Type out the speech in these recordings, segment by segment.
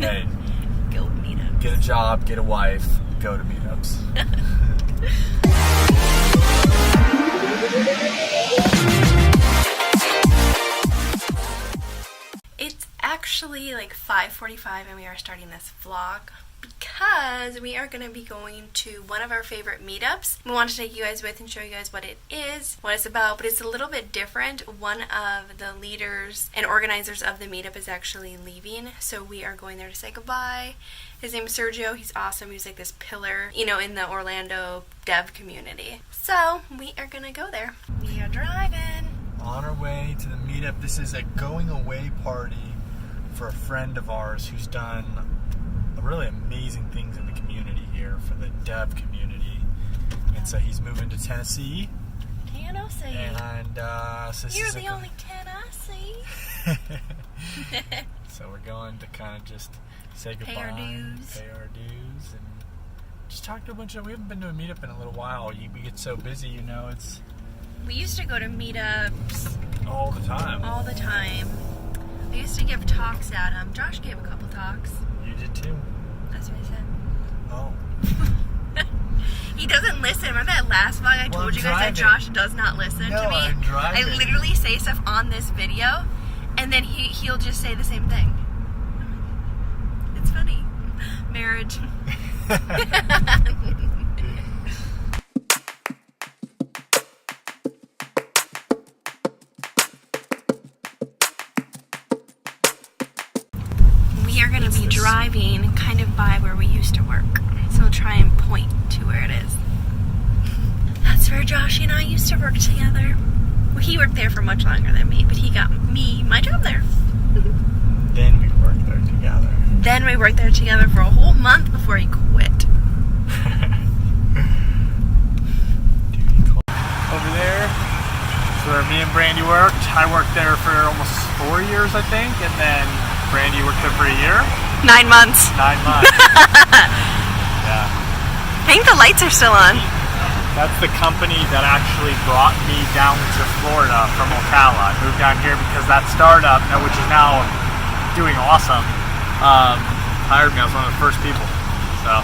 Hey, Go meetups. get a job, get a wife, go to meetups. It's actually like 5:45 and we are starting this vlog because we are going to be going to one of our favorite meetups. We want to take you guys with and show you guys what it is, what it's about, but it's a little bit different. One of the leaders and organizers of the meetup is actually leaving, so we are going there to say goodbye. His name is Sergio. He's awesome. He's like this pillar, you know, in the Orlando dev community. So we are going to go there. We are driving. On our way to the meetup. This is a going away party for a friend of ours who's done really amazing things in the community here for the dev community. And so he's moving to Tennessee. Tennessee. And so You're the only Tennessee. So we're going to kind of just say goodbye, Pay our dues, and just talk to a bunch of. We haven't been to a meetup in a little while. We get so busy, you know. We used to go to meetups all the time. all the time. I used to give talks at them. Josh gave a couple talks. You did too. That's what he said. Oh. He doesn't listen. Remember that last vlog I told you guys that Josh does not listen to me? I'm driving. I literally say stuff on this video, and then he'll just say the same thing. It's funny. Marriage. We are going to be driving kind of by where we used to work. So we'll try and point to where it is. That's where Josh and I used to work together. Well, he worked there for much longer than me, but he got me my job there. Then we worked there together. Then we worked there together for a whole month before he quit. Over there is where me and Brandy worked. I worked there for almost 4 years, I think, and then Brandy worked there for a year. 9 months. 9 months. Yeah. I think the lights are still on. That's the company that actually brought me down to Florida from Ocala. I moved down here because that startup, which is now doing awesome, hired me. I was one of the first people. So.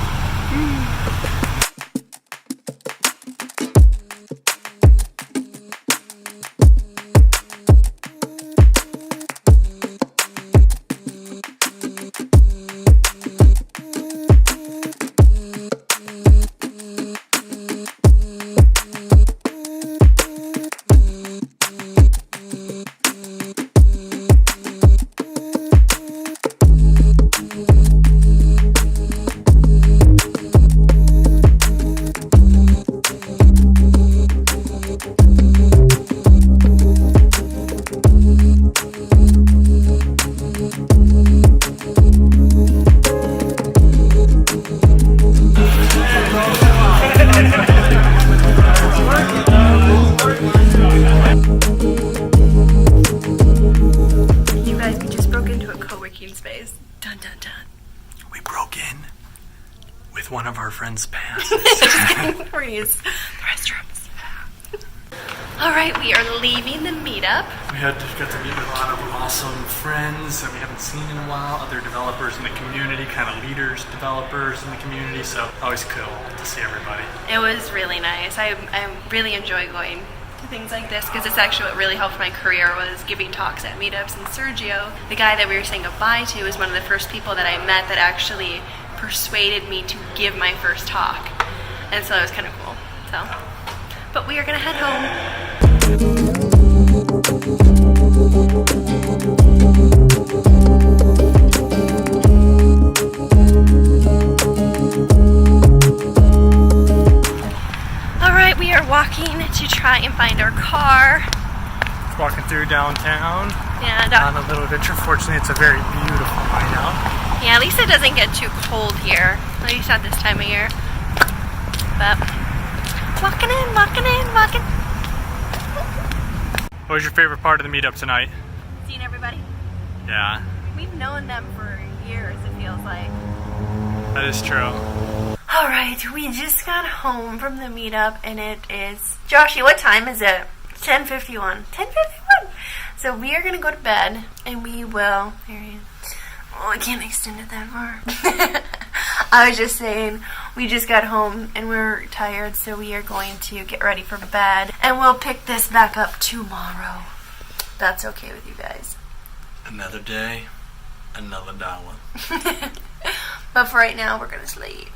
Space. Dun dun dun. We broke in with one of our friends' pants. We're gonna use the restrooms. Alright, we are leaving the meetup. We got to meet with a lot of awesome friends that we haven't seen in a while, other developers in the community, kind of leaders, developers in the community, so always cool to see everybody. It was really nice. I really enjoy going to things like this because it's actually what really helped my career was giving talks at meetups. And Sergio, the guy that we were saying goodbye to, was one of the first people that I met that actually persuaded me to give my first talk. And so it was kind of cool. So, but we are going to head home. Alright, we are walking to try and find our car. Just walking through downtown. And on a little adventure. Fortunately, it's a very beautiful night out. Yeah, at least it doesn't get too cold here. At least not this time of year. But walking in, walking in, walking. What was your favorite part of the meetup tonight? Seeing everybody. Yeah. We've known them for years, it feels like. That is true. Alright, we just got home from the meetup and it is... Joshy, what time is it? 10:51. 10:51! So we are going to go to bed and we will... There he is. Oh, I can't extend it that far. I was just saying, we just got home and we're tired, so we are going to get ready for bed. And we'll pick this back up tomorrow. That's okay with you guys. Another day, another dollar. But for right now, we're going to sleep.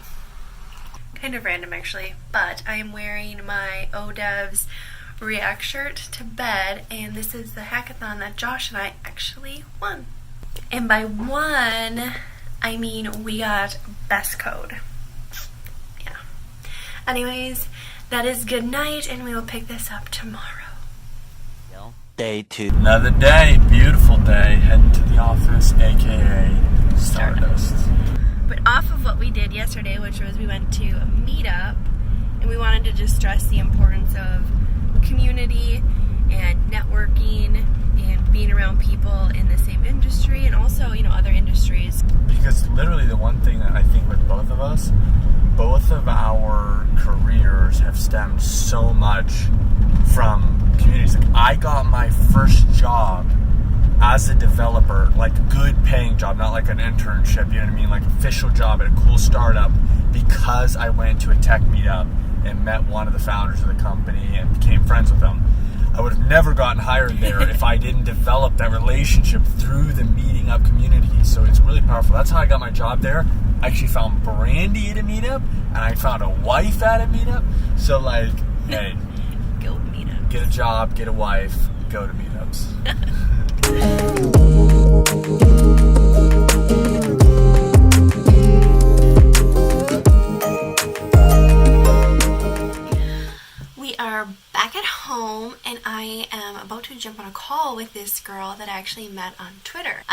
Kind of random, actually. But I am wearing my ODevs React shirt to bed. And this is the hackathon that Josh and I actually won. And by won, I mean we got best code. Yeah. Anyways, that is good night, and we will pick this up tomorrow. Day 2. Another day, beautiful day, heading to the office, aka Stardust. But off of what we did yesterday, which was we went to a meetup, and we wanted to just stress the importance of community and networking and being around people in the same industry, and also, you know, other industries. Because literally the one thing that I think with both of us, both of our careers have stemmed so much from communities. Like, I got my first job as a developer, like good paying job, not like an internship, you know what I mean, like official job at a cool startup, because I went to a tech meetup and met one of the founders of the company and became friends with them. I would have never gotten hired there if I didn't develop that relationship through the meeting up community. So it's really powerful. That's how I got my job there. I actually found Brandy at a meetup, and I found a wife at a meetup. So like, hey, Go meetups. get a job, get a wife, go to meetups. We are back at home, and I am about to jump on a call with this girl that I actually met on Twitter.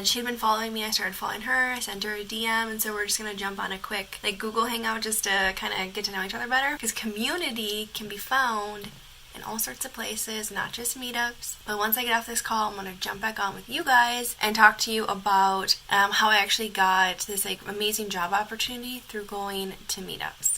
She'd been following me, I started following her, I sent her a DM, and so we're just gonna jump on a quick like Google Hangout just to kind of get to know each other better, because community can be found in all sorts of places, not just meetups. But once I get off this call, I'm gonna jump back on with you guys and talk to you about how I actually got this like amazing job opportunity through going to meetups.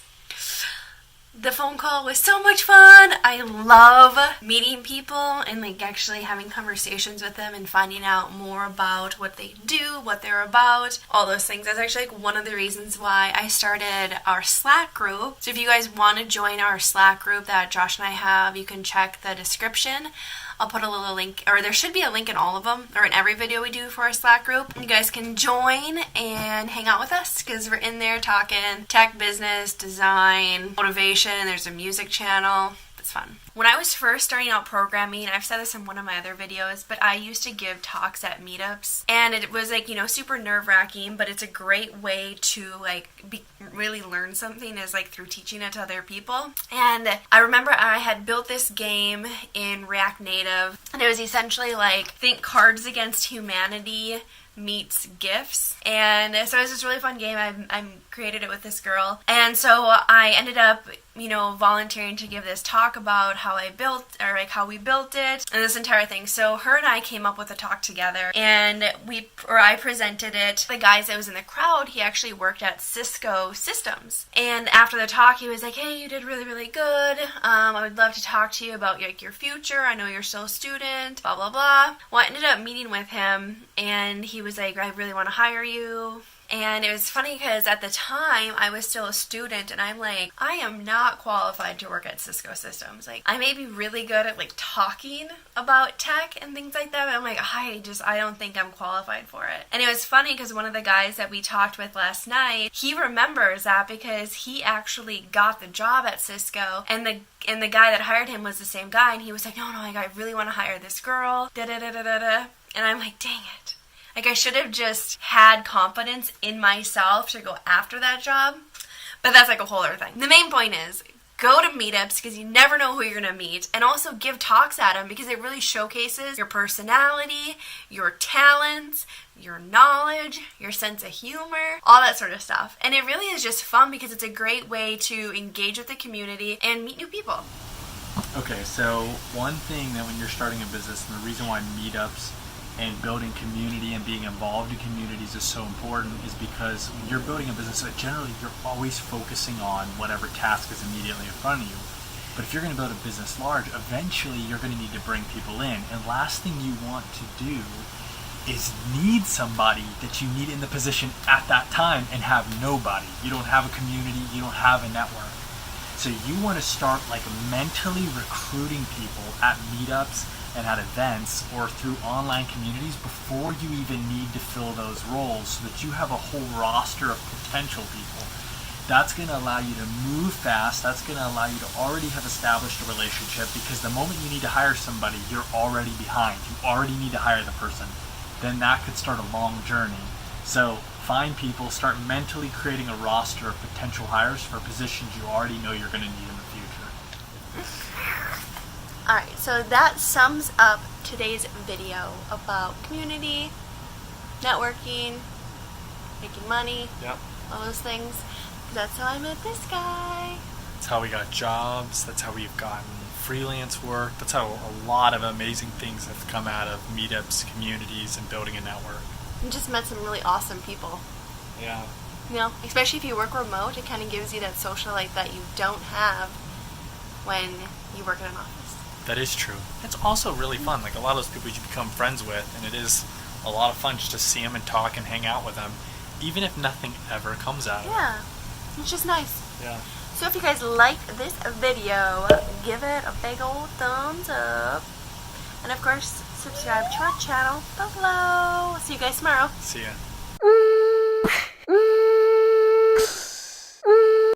The phone call was so much fun. I love meeting people and like actually having conversations with them and finding out more about what they do, what they're about, all those things. That's actually like one of the reasons why I started our Slack group. So if you guys want to join our Slack group that Josh and I have, you can check the description. I'll put a little link, or there should be a link in all of them, or in every video we do for our Slack group. You guys can join and hang out with us, because we're in there talking tech, business, design, motivation. There's a music channel. It's fun. When I was first starting out programming, I've said this in one of my other videos, but I used to give talks at meetups, and it was like, you know, super nerve-wracking, but it's a great way to like really learn something, is like through teaching it to other people. And I remember I had built this game in React Native, and it was essentially like think Cards Against Humanity meets GIFs. And so it was this really fun game. I created it with this girl, and so I ended up, you know, volunteering to give this talk about how I built, or like how we built it, and this entire thing. So her and I came up with a talk together, and I presented it. The guys that was in the crowd, he actually worked at Cisco Systems, and after the talk, he was like, "Hey, you did really, really good. I would love to talk to you about like your future. I know you're still a student, blah blah blah." Well, I ended up meeting with him, and he was like, "I really want to hire you." And it was funny because at the time I was still a student, and I'm like, I am not qualified to work at Cisco Systems. Like, I may be really good at like talking about tech and things like that, but I'm like, I don't think I'm qualified for it. And it was funny because one of the guys that we talked with last night, he remembers that because he actually got the job at Cisco, and the guy that hired him was the same guy, and he was like, no, like, I really want to hire this girl, da da da da da da. And I'm like, dang it. Like, I should have just had confidence in myself to go after that job. But that's like a whole other thing. The main point is, go to meetups, because you never know who you're going to meet. And also give talks at them, because it really showcases your personality, your talents, your knowledge, your sense of humor, all that sort of stuff. And it really is just fun, because it's a great way to engage with the community and meet new people. Okay, so one thing that when you're starting a business, and the reason why meetups and building community and being involved in communities is so important, is because when you're building a business, generally you're always focusing on whatever task is immediately in front of you. But if you're going to build a business large, eventually you're going to need to bring people in. And last thing you want to do is need somebody that you need in the position at that time and have nobody. You don't have a community, you don't have a network. So you want to start like mentally recruiting people at meetups and at events or through online communities before you even need to fill those roles, so that you have a whole roster of potential people. That's going to allow you to move fast. That's going to allow you to already have established a relationship, because the moment you need to hire somebody, you're already behind. You already need to hire the person. Then that could start a long journey. So find people, start mentally creating a roster of potential hires for positions you already know you're going to need in the future. Alright, so that sums up today's video about community, networking, making money, Yep. all those things. That's how I met this guy. That's how we got jobs. That's how we've gotten freelance work. That's how a lot of amazing things have come out of meetups, communities, and building a network. You just met some really awesome people. Yeah. You know, especially if you work remote, it kind of gives you that social life that you don't have when you work in an office. That is true. It's also really fun. Like, a lot of those people you become friends with, and it is a lot of fun just to see them and talk and hang out with them, even if nothing ever comes out of it. Yeah, it's just nice. Yeah. So if you guys liked this video, give it a big old thumbs up. And of course, subscribe to our channel below. See you guys tomorrow. See ya.